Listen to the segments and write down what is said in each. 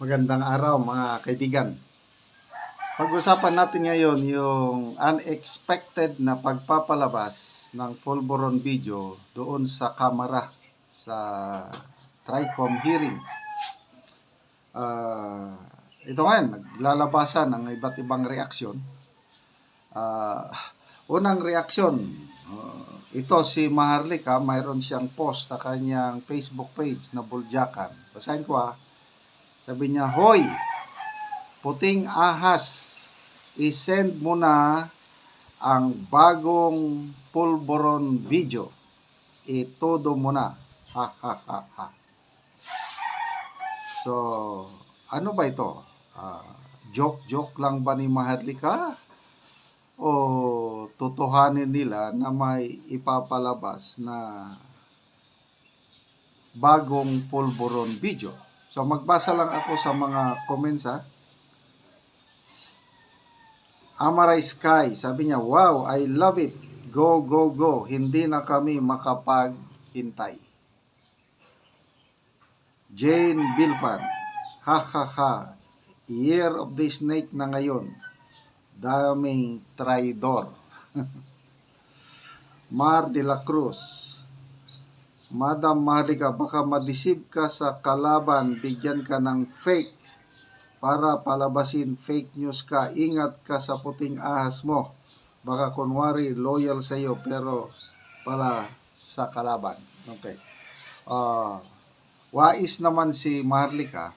Magandang araw mga kaibigan. Pag-usapan natin ngayon yung unexpected na pagpapalabas ng Pulburon video doon sa kamera sa TRICOM hearing. Ito ngayon, naglalabasan ng iba't ibang reaksyon. Unang reaksyon, ito si Maharlika, mayroon siyang post sa kanyang Facebook page na buljakan. Basahin ko Sabi niya, "Hoy, puting ahas, isend mo na ang bagong Pulburon video. Itodo mo na. Ha ha ha ha." So, ano ba ito? Joke lang ba ni Maharlika? O tutuhanin nila na may ipapalabas na bagong Pulburon video? So, magbasa lang ako sa mga comments Amaray Sky, sabi niya, "Wow, I love it. Go, go, go. Hindi na kami makapaghintay." Jane Bilfan, "Ha ha ha. Year of the Snake na ngayon. Daming traidor." Mar de la Cruz, "Madam Maharlika, baka madisib ka sa kalaban, bigyan ka ng fake para palabasin, fake news ka. Ingat ka sa puting ahas mo. Baka kunwari loyal sa iyo pero pala sa kalaban." Okay. Wais naman si Maharlika.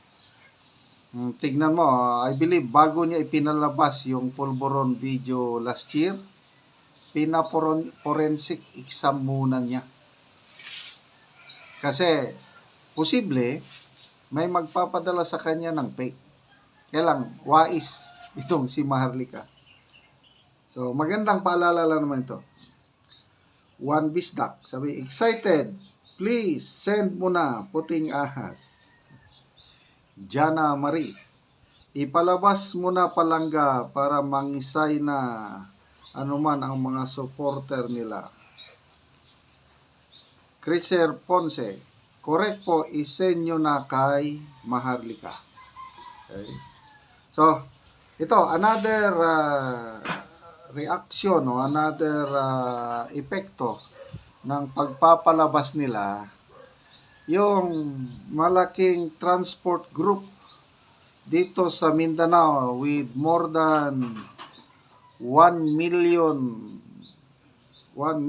Tignan mo, I believe bago niya ipinalabas yung Pulburon video last year, pina-forensic exam muna niya. Kasi, posible, may magpapadala sa kanya ng fake. Kaya lang, wais itong si Maharlika. So, magandang paalala lang naman ito. One Bisdak, sabi, "Excited, please send mo na puting ahas." Jana Marie, "Ipalabas mo na palangga para mangisay na anuman ang mga supporter nila." Chriser Ponce, "Correct po, isend nyo na kay Maharlika." Okay. So, ito, another reaction o another epekto ng pagpapalabas nila, yung malaking transport group dito sa Mindanao with more than 1 million 1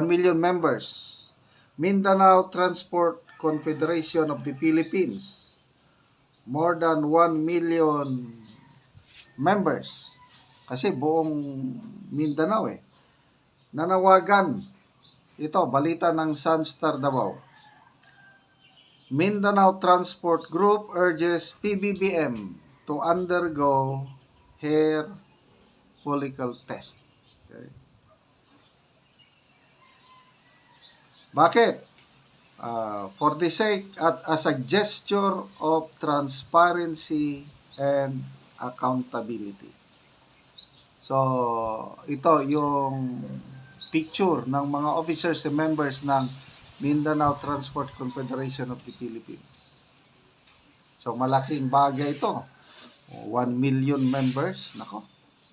million members. Mindanao Transport Confederation of the Philippines, more than 1 million members. Kasi buong Mindanao nanawagan. Ito, balita ng Sunstar Davao. Mindanao Transport Group urges PBBM to undergo hair follicle test. Okay. Bakit? For the sake at as a gesture of transparency and accountability. So, ito yung picture ng mga officers and members ng Mindanao Transport Confederation of the Philippines. So, malaking bagay ito. 1 million members. Nako.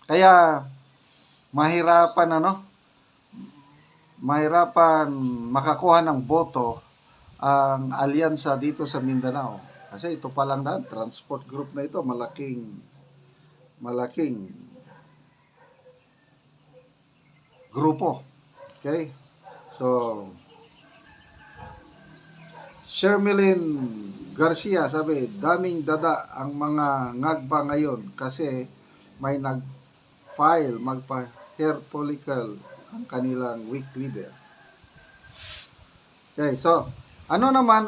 Kaya, mahirapan makakuha ng boto ang alyansa dito sa Mindanao. Kasi ito pa lang transport group na ito, malaking grupo. Okay? So, Shermelyn Garcia, sabi, "Daming dada ang mga ngagba ngayon kasi may nag-file magpa-hair follicle ang kanilang weak leader." Okay, so ano naman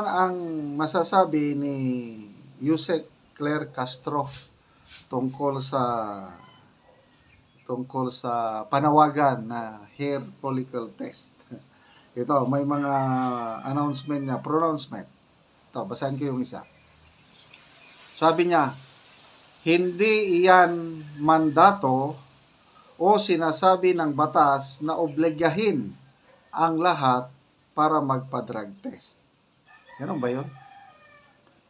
ang masasabi ni Yusek Claire Castro tungkol sa panawagan na hair follicle test? Ito, may mga pronouncement. Ito, basahin ko yung isa. Sabi niya, "Hindi iyan mandato o sinasabi ng batas na obligahin ang lahat para magpa-drug test. Ganun ba yun?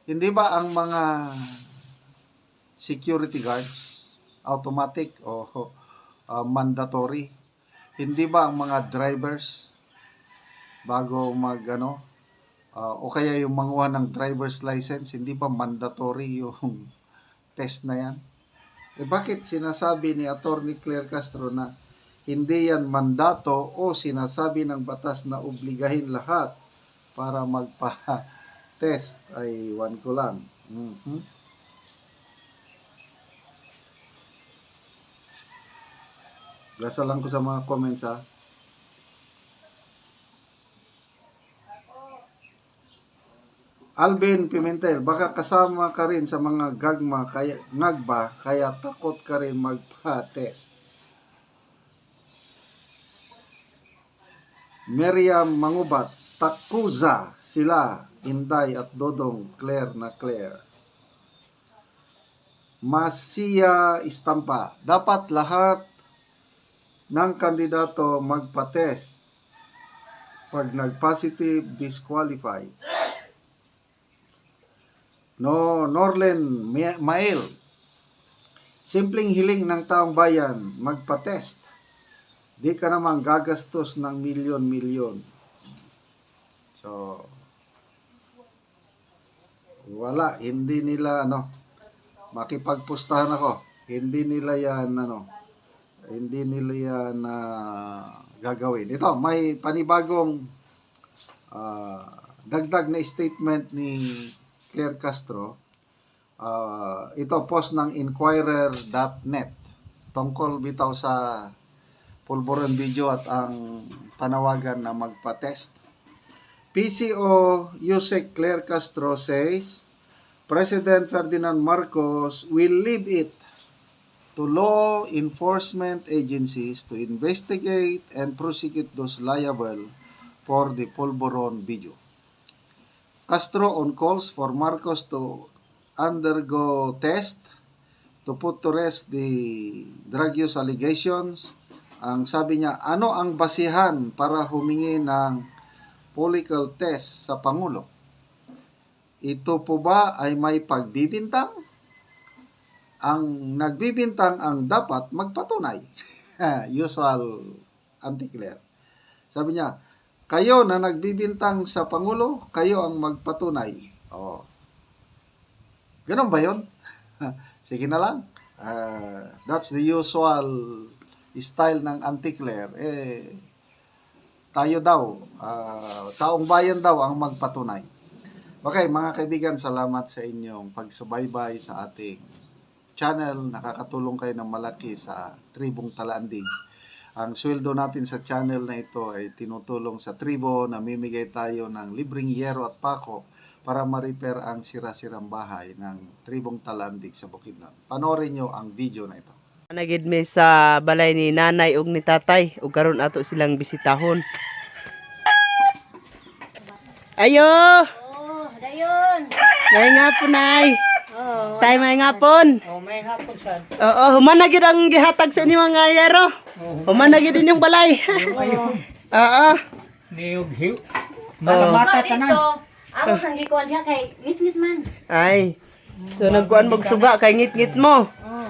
Hindi ba ang mga security guards automatic o mandatory? Hindi ba ang mga drivers bago o kaya yung manguha ng driver's license, hindi ba mandatory yung test na yan? Bakit sinasabi ni Attorney Claire Castro na hindi yan mandato o sinasabi ng batas na obligahin lahat para magpa-test? Ay, wan ko lang. Basa lang ko sa mga comments ha. Alvin Pimentel, baka kasama ka rin sa mga ngagba, kaya takot ka rin magpa-test. Miriam Mangubat, takuza sila, Inday at Dodong, Claire na Claire. Masia Istampa, dapat lahat ng kandidato magpa-test. Pag nag-positive, disqualified. Norlen Mael, simpleng hiling ng taong bayan, magpa-test. Di ka naman gagastos ng milyon-milyon. So, wala, hindi nila makipagpustahan ako. Hindi nila yan gagawin. Ito, may panibagong dagdag na statement ni Claire Castro. Ito, post ng Inquirer.net tungkol bitaw sa Pulburon Video at ang panawagan na magpa-test. PCO Yusek Claire Castro says, President Ferdinand Marcos will leave it to law enforcement agencies to investigate and prosecute those liable for the Pulburon Video. Castro on calls for Marcos to undergo test to put to rest the drug use allegations. Ang sabi niya, ano ang basihan para humingi ng political test sa Pangulo? Ito po ba ay may pagbibintang? Ang nagbibintang ang dapat magpatunay. Usual anti-Claire. Sabi niya, kayo na nagbibintang sa Pangulo, kayo ang magpatunay. Ganun ba yun? Sige na lang. That's the usual style ng anti-Claire. Tayo daw, taong bayan daw ang magpatunay. Okay, mga kaibigan, salamat sa inyong pagsubaybay sa ating channel. Nakakatulong kayo ng malaki sa Tribong Talanding. Ang sweldo natin sa channel na ito ay tinutulong sa tribo. Namimigay tayo ng libreng yero at pako para ma-repair ang sira-sirang bahay ng Tribong Talandig sa Bukidnon. Panoorin nyo ang video na ito. Nagid mi sa balay ni nanay ug ni tatay ug karon ato silang bisitahon. Ayo! Oh, dayon. May ngapon nay. Oh, Tay may ngapon. May hapon sad. Oo, human na gid ang gihatag sa inyo mga yero. Human na gid inyong balay. Oo. Niyog hiw. mata Mata tanan. dito. Amo sang gikuan diha kay ngit-ngit man. Ay. So nagkuan mog suga kay ngit-ngit mo. Oh.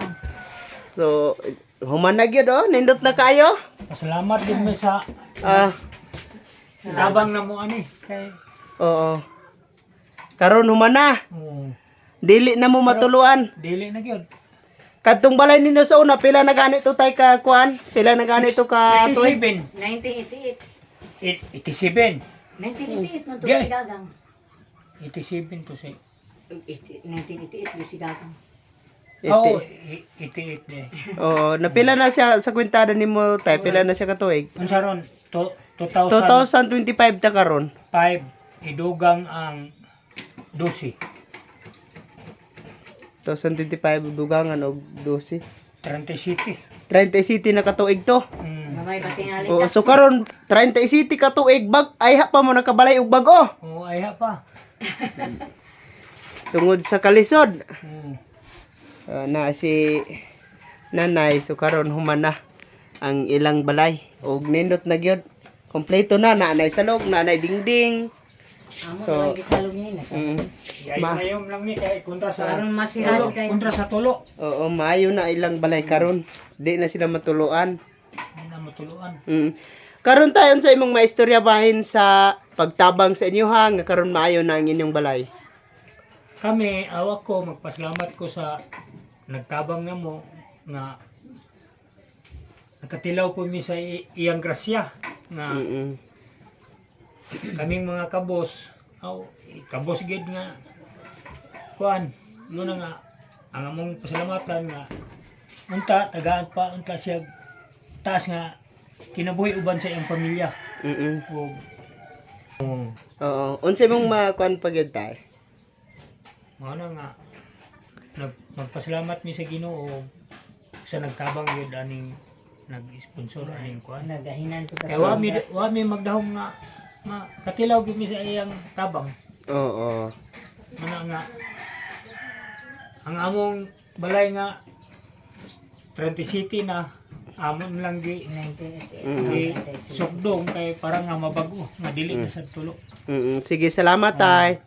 So human na gid nindot na kayo. Pasalamat din mi sa tabang na mo ani. Kay Oo. Karon human na. oh, Dili na mo matuluan. dili na gyud. Kadtong balay ninyo sa una pila na gani to tay ka kuan? Pila na gani to ka tuig? 87. 1988. 87. 1988 man to Yeah. si Gagang. 87 to say. 1988 di si Gagang. Oh, 88 de. Oo, napila na siya sa kwentada nimo tay, pila na siya ka tuig? Unsa ron? 2005 2025 ta karon. idugang ang 12. 2025 dugangan og 12. 30 City. 30 city na katuig to. Gamay ba tingali Oo, ka? so karon 30 city katuig ay ha pa mo nakabalay og bago. Oh, ay pa. Tungod sa kalisod. Mm. Na si nanay so karon human na ang ilang balay og nindot na gyud Kompleto na, nanay salog, nanay dingding. Amo So, lang gisalog niya na. Mm. Ngayon lang ni kay kontra sa Parang masirado tulo. kayo. Kontra sa tulo. Oo, maayo na ilang balay karon. Di na sila matuluan. Hindi na matuluan. Karon tayon sa imong maistorya bahin sa pagtabang sa inyo ha, nga karon maayo na ang inyong balay. Kami, awak ko, magpasalamat ko sa nagtabang na mo nga nakatilaw ko mi sa iyang grasya nga Mm. kaming mga kabos kabos gid nga kuan mo na nga ang among pasalamatan nga unta tagaan pa unta siya taas nga kinabuhi uban sa iyang pamilya Mm. o Oo, unsa imong makuan pagyud tay? mga na nga magpasalamat mi sa Ginoo sa nagtabang yun aning nag-sponsor aning kuan Nagahinan ko kaya wa mi magdahom nga katilaw gid mi sa iyang tabang Oo. mana nga ang among balay nga 30 city na amon lang gi 98. sukdong kay parang nga mabago nga dili na sa tulo Mm. Sige, salamat tay.